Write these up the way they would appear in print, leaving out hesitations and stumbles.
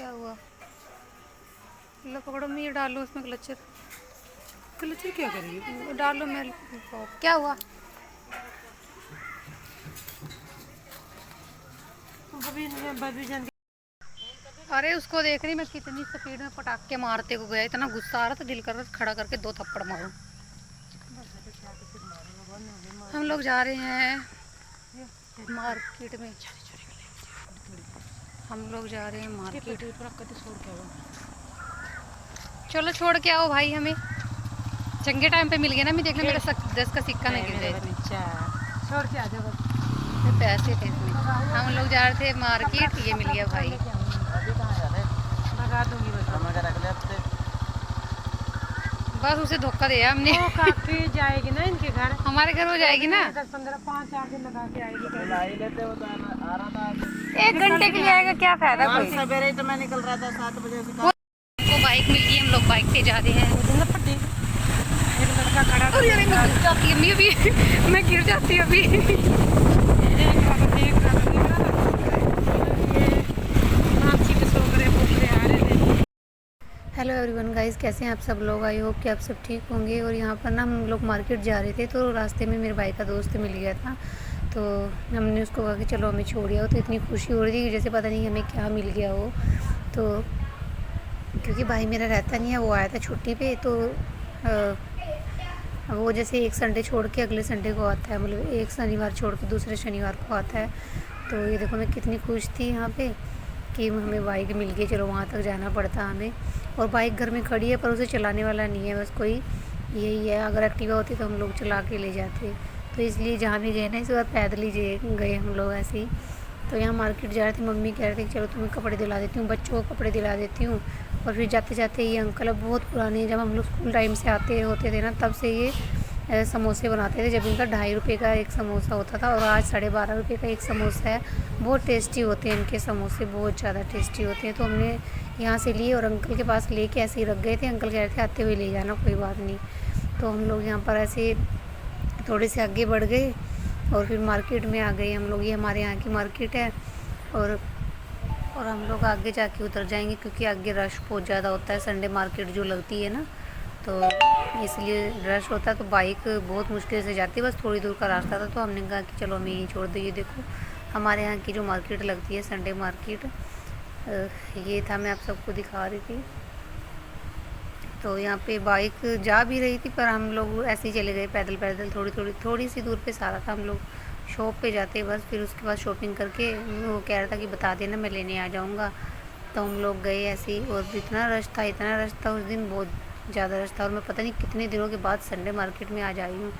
क्या हुआ? लो पकड़ो, मैं ये डालो उसमें क्लचर। क्लचर क्या करेगी? डालो मैं। क्या हुआ? बबी जान अरे उसको देख रही मैं, कितनी स्पीड में पटाखे मारते को गया, इतना गुस्सा आ रहा था, दिल कर रहा था खड़ा करके 2 थप्पड़ मारूं। हम लोग जा रहे हैं मार्केट में। हम लोग जा रहे हैं मार्केट। चलो छोड़ के आओ भाई, हमें चंगे टाइम पे मिल गया ना। मैं देखना मेरा 10 का सिक्का नहीं गिर जाए। छोड़ के आ जाओ बस। पैसे थे इसमें। हम लोग जा रहे थे मार्केट, ये मिल गया भाई। लगा दूंगी बस। बस उसे धोखा दिया हमने। वो काफी जाएगी ना इनके घर, हमारे घर हो जाएगी ना। 10-15 5-4 दिन लगा के आएगी। 1 घंटे के लिए आएगा, क्या फायदा कोई। सवेरे तो मैं निकल रहा था 7 बजे से। वो बाइक मिल गई, हम लोग बाइक पे जा रहे हैं। एक लड़का खड़ा और यार मैं गिर जाती अम्मी अभी। मैं गिर जाती अभी। हेलो एवरीवन गाइस, कैसे हैं आप सब लोग? आई होप कि आप सब ठीक होंगे। और यहाँ पर ना हम लोग मार्केट जा रहे थे, तो रास्ते में मेरे भाई का दोस्त मिल गया था। तो हमने उसको कहा कि चलो हमें छोड़ आओ। तो इतनी खुशी हो रही थी कि जैसे पता नहीं हमें क्या मिल गया हो। तो क्योंकि भाई मेरा रहता नहीं है, वो आया था छुट्टी पे। तो वो जैसे एक संडे छोड़ के अगले संडे को आता है, मतलब एक शनिवार छोड़ के दूसरे शनिवार को आता है। तो ये देखो मैं कितनी खुश थी यहाँ पे कि हमें बाइक मिल गई। चलो वहाँ तक जाना पड़ता हमें, और बाइक घर में खड़ी है पर उसे चलाने वाला नहीं है, बस कोई यही है। अगर एक्टिवा होती तो हम लोग चला के ले जाते। तो इसलिए जहाँ भी गए ना, इस बार पैदल ही गए हम लोग ऐसे ही। तो यहाँ मार्केट जा रहे थे, मम्मी कह रहे थे कि चलो तुम्हें कपड़े दिला देती हूँ, बच्चों को कपड़े दिला देती हूँ। और फिर जाते जाते ये अंकल अब बहुत पुराने, जब हम लोग स्कूल टाइम से आते होते थे ना, तब से ये समोसे बनाते थे। जब इनका 2.5 रुपये का एक समोसा होता था, और आज 12.5 रुपये का एक समोसा है। बहुत टेस्टी होते हैं इनके समोसे, बहुत ज़्यादा टेस्टी होते हैं। तो हमने यहाँ से लिए और अंकल के पास लेके ऐसे ही रख गए थे। अंकल कह रहे थे आते हुए ले जाना, कोई बात नहीं। तो हम लोग यहाँ पर ऐसे थोड़े से आगे बढ़ गए और फिर मार्केट में आ गए हम लोग। ये हमारे यहाँ की मार्केट है। और हम लोग आगे जाके उतर जाएंगे, क्योंकि आगे रश बहुत ज़्यादा होता है। संडे मार्केट जो लगती है ना, तो इसलिए रश होता है। तो बाइक बहुत मुश्किल से जाती है, बस थोड़ी दूर का रास्ता था। तो हमने कहा कि चलो हमें यहीं छोड़ दो। ये देखो हमारे यहाँ की जो मार्केट लगती है, संडे मार्केट, ये था, मैं आप सबको दिखा रही थी। तो यहाँ पे बाइक जा भी रही थी, पर हम लोग ऐसे ही चले गए पैदल पैदल। थोड़ी सी दूर पे सारा था। हम लोग शॉप पे जाते बस, फिर उसके बाद शॉपिंग करके वो कह रहा था कि बता देना मैं लेने आ जाऊँगा। तो हम लोग गए ऐसे ही। और इतना रश था उस दिन, बहुत ज़्यादा रश था। और मैं पता नहीं कितने दिनों के बाद संडे मार्केट में आज आई हूँ,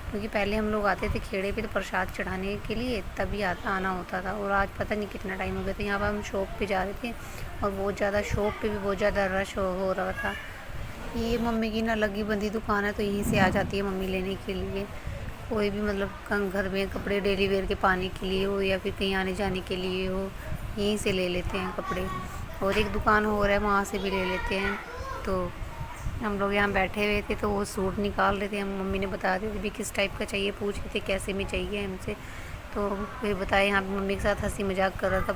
क्योंकि पहले हम लोग आते थे खेड़े पे तो प्रसाद चढ़ाने के लिए, तभी आना होता था। और आज पता नहीं कितना टाइम हो गया था। यहाँ पर हम शॉप पे जा रहे थे, और बहुत ज़्यादा शॉप पे भी बहुत ज़्यादा रश हो रहा था। ये मम्मी की ना लगी बंदी दुकान है, तो यहीं से आ जाती है मम्मी लेने के लिए। कोई भी मतलब घर में कपड़े डेली वेयर के पाने के लिए हो, या फिर कहीं आने जाने के लिए हो, यहीं से ले लेते हैं कपड़े। और एक दुकान हो रहा है, वहाँ से भी ले लेते हैं। तो हम लोग यहाँ बैठे हुए थे, तो वो सूट निकाल रहे थे। हम मम्मी ने बता दी थी भी किस टाइप का चाहिए, पूछ रहे थे कैसे में चाहिए हमसे। तो फिर बताए, यहाँ पर मम्मी के साथ हंसी मजाक कर रहा था।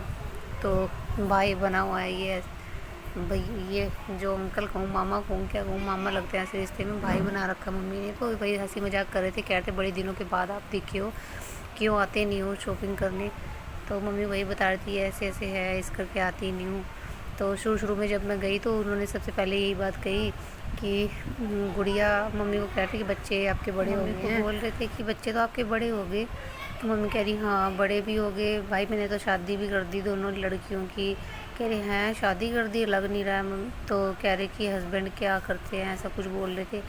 तो भाई बना हुआ है ये भाई, ये जो अंकल कहूँ मामा कहूँ क्या कहूँ, मामा लगते हैं ऐसे रिश्ते में, भाई बना रखा मम्मी ने। तो भाई हंसी मजाक कर रहे थे, कह रहे थे बड़े दिनों के बाद आप दिखे हो, क्यों आते नहीं हो शॉपिंग करने। तो मम्मी वही बता रही थी ऐसे ऐसे है, इस करके आती नहीं हूँ। तो शुरू में जब मैं गई, तो उन्होंने सबसे पहले यही बात कही कि गुड़िया, मम्मी को कह रहे थे कि बच्चे आपके बड़े हो गए हैं। बोल रहे थे कि बच्चे तो आपके बड़े हो गए। तो मम्मी कह रही हाँ बड़े भी हो गए भाई, मैंने तो शादी भी कर दी दोनों लड़कियों की। कह रहे हैं शादी कर दी, लग नहीं रहा है। तो कह रहे कि हस्बैंड क्या करते हैं, ऐसा कुछ बोल रहे थे।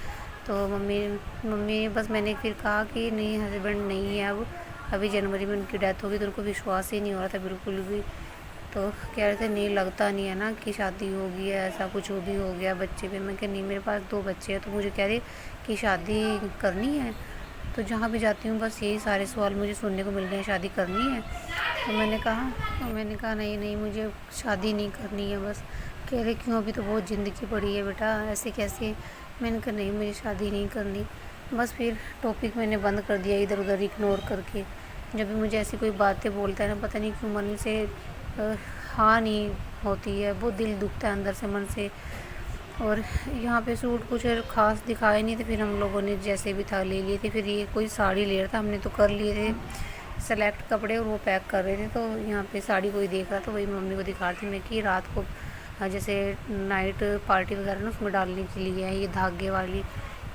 तो मम्मी बस, मैंने फिर कहा कि नहीं हस्बैंड नहीं है अब, अभी जनवरी में उनकी डेथ होगी। तो उनको विश्वास ही नहीं हो रहा था बिल्कुल भी। तो कह रहे थे नहीं लगता नहीं है ना कि शादी होगी है, ऐसा कुछ भी हो गया बच्चे पे। मैं कह नहीं, मेरे पास 2 बच्चे हैं। तो मुझे कह रहे कि शादी करनी है। तो जहाँ भी जाती हूँ बस यही सारे सवाल मुझे सुनने को मिल रहे हैं, शादी करनी है। तो मैंने कहा नहीं नहीं, मुझे शादी नहीं करनी है बस। कह रहे क्यों, अभी तो बहुत ज़िंदगी पड़ी है बेटा, ऐसे कैसे। मैंने कहा नहीं, मुझे शादी नहीं करनी। बस फिर टॉपिक मैंने बंद कर दिया, इधर उधर इग्नोर करके। जब भी मुझे ऐसी कोई बातें बोलता है ना, पता नहीं क्यों मन से हाँ नहीं होती है, बहुत दिल दुखता है अंदर से, मन से। और यहाँ पे सूट कुछ ख़ास दिखाए नहीं थे, फिर हम लोगों ने जैसे भी था ले लिए थे। फिर ये कोई साड़ी ले रहा था, हमने तो कर लिए थे सेलेक्ट कपड़े और वो पैक कर रहे थे। तो यहाँ पे साड़ी कोई देख रहा, तो वही मम्मी को दिखा रही थी मैं कि रात को जैसे नाइट पार्टी वगैरह ना उसमें डालने के लिए है, ये धागे वाली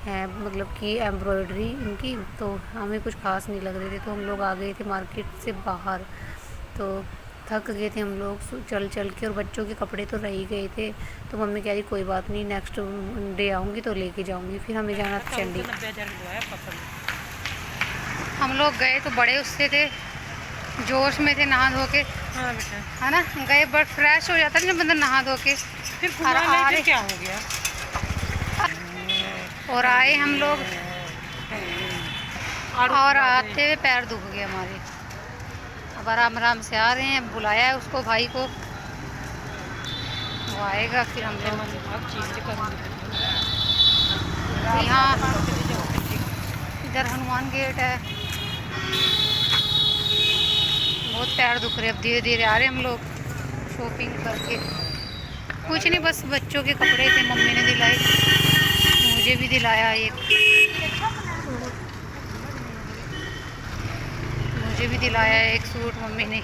है, मतलब कि एम्ब्रॉयडरी इनकी। तो हमें कुछ खास नहीं लग रहे थे, तो हम लोग आ गए थे मार्केट से बाहर। तो थक गए थे हम लोग चल चल के, और बच्चों के कपड़े तो रह ही गए थे। तो मम्मी कह रही कोई बात नहीं, नेक्स्ट डे आऊँगी तो लेके जाऊँगी। फिर हमें जाना था चंडीगढ़। हम लोग गए तो बड़े उससे थे, जोश में थे, नहा धो के। हाँ बेटा, है ना, गए बट फ्रेश हो जाता है जब बंदा नहा धो के। फिर घुमा ले, क्या हो गया। और आए हम लोग, और आते हुए पैर दुख गए हमारे। अब आराम आराम से आ रहे हैं, बुलाया है उसको, भाई को, वो आएगा फिर हम लोग यहाँ। इधर हनुमान गेट है, बहुत पैर दुख रहे। अब धीरे धीरे आ रहे हम लोग शॉपिंग करके। कुछ नहीं, बस बच्चों के कपड़े थे, मम्मी ने दिलाए, मुझे भी दिलाया एक, मुझे भी दिलाया एक सूट मम्मी ने।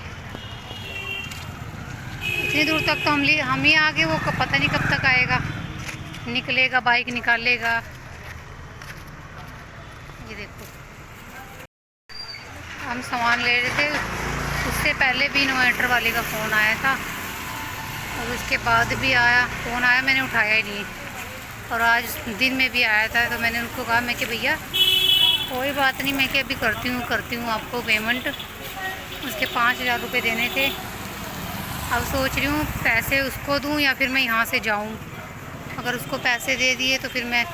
इतनी दूर तक तो हम ही आगे, वो पता नहीं कब तक आएगा, निकलेगा, बाइक निकालेगा। ये देखो हम सामान ले रहे थे, उससे पहले भी इन्वर्टर वाले का फ़ोन आया था, और उसके बाद भी फ़ोन आया, मैंने उठाया ही नहीं। और आज दिन में भी आया था, तो मैंने उनको कहा, मैं कि भैया कोई बात नहीं, मैं कि अभी करती हूँ आपको पेमेंट। उसके 5,000 रुपये देने थे। अब सोच रही हूँ पैसे उसको दूँ या फिर मैं यहाँ से जाऊँ। अगर उसको पैसे दे दिए तो फिर मैं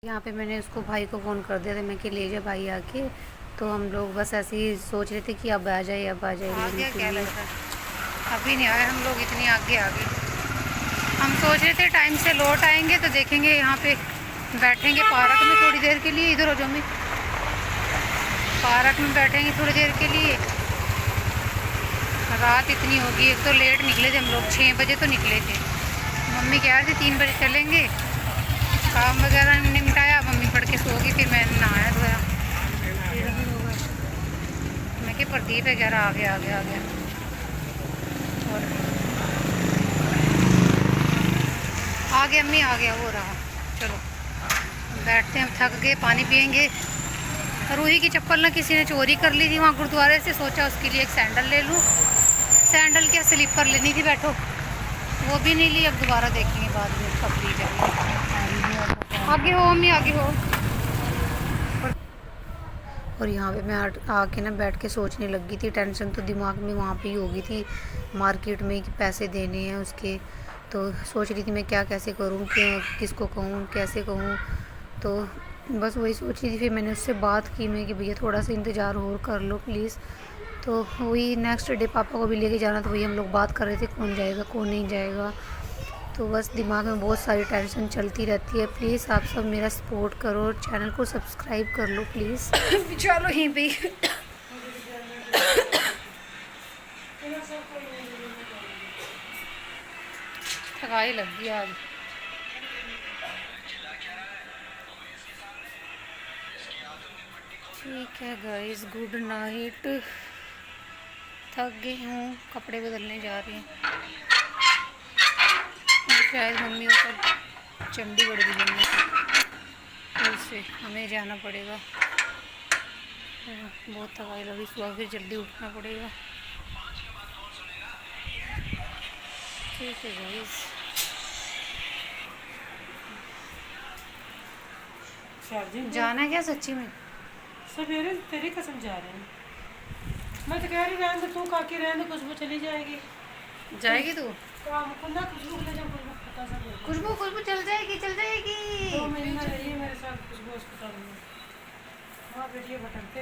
यहाँ पे मैंने उसको भाई को फ़ोन कर दिया था, मैं कि ले जा भाई आके। तो हम लोग बस ऐसे ही सोच रहे थे कि अब आ जाए, अब आ जाए लेने के लिए। अभी नहीं आए हम लोग, इतनी आगे आ गए। हम सोच रहे थे टाइम से लौट आएंगे तो देखेंगे, यहाँ पे बैठेंगे पार्क में थोड़ी देर के लिए। इधर हो जाओ, मैं पार्क में बैठेंगे थोड़ी देर के लिए। रात इतनी होगी, एक तो लेट निकले थे हम लोग, 6 बजे तो निकले थे। मम्मी कह रही थी 3 बजे चलेंगे। काम वगैरह निपटाया, मम्मी पढ़ के सो गई, फिर मैंने नहाया धोया। मैं कि प्रदीप वगैरह आ गया। और आगे अम्मी आ गया, वो रहा। चलो बैठते हैं, हम थक गए, पानी पियेंगे। रूही की चप्पल ना किसी ने चोरी कर ली थी वहाँ गुरुद्वारे से, सोचा उसके लिए एक सैंडल ले लूँ। सैंडल क्या, स्लीपर लेनी थी, बैठो, वो भी नहीं ली। अब दोबारा देखेंगे बाद में कब ली जाएगी। आगे हो अम्मी, आगे हो। और यहाँ पे मैं आके ना बैठ के सोचने लग गई थी। टेंशन तो दिमाग में वहाँ पे ही हो गई थी मार्केट में कि पैसे देने हैं उसके। तो सोच रही थी मैं क्या कैसे करूँ, किसको कहूँ, कैसे कहूँ। तो बस वही सोच रही थी। फिर मैंने उससे बात की मैं कि भैया थोड़ा सा इंतज़ार और कर लो प्लीज़। तो वही नेक्स्ट डे पापा को भी लेके जाना, तो वही हम लोग बात कर रहे थे कौन जाएगा कौन नहीं जाएगा। तो बस दिमाग में बहुत सारी टेंशन चलती रहती है। प्लीज़ आप सब मेरा सपोर्ट करो और चैनल को सब्सक्राइब कर लो प्लीज़। चलो यहीं पे थकाई लग गई आज। ठीक है गाइस, गुड नाइट। थक गई हूँ, कपड़े बदलने जा रही हूँ। शायद मम्मी ऊपर चंडीगढ़ भी जाना है, तो उससे हमें जाना पड़ेगा। बहुत थकाई लगी, सुबह फिर जल्दी उठना पड़ेगा। ठीक है गाइस, जाना है क्या सच्ची में? सवेरे तेरी कसम जा रहे हैं। मैं तो कह रही रहने दे, तू काकी रहने दे, खुशबू चली जाएगी। जाएगी तू? खुशबू चल जाएगी 2 महीना रही है मेरे साथ खुशबू अस्पताल में। वहाँ बेटियाँ भटकते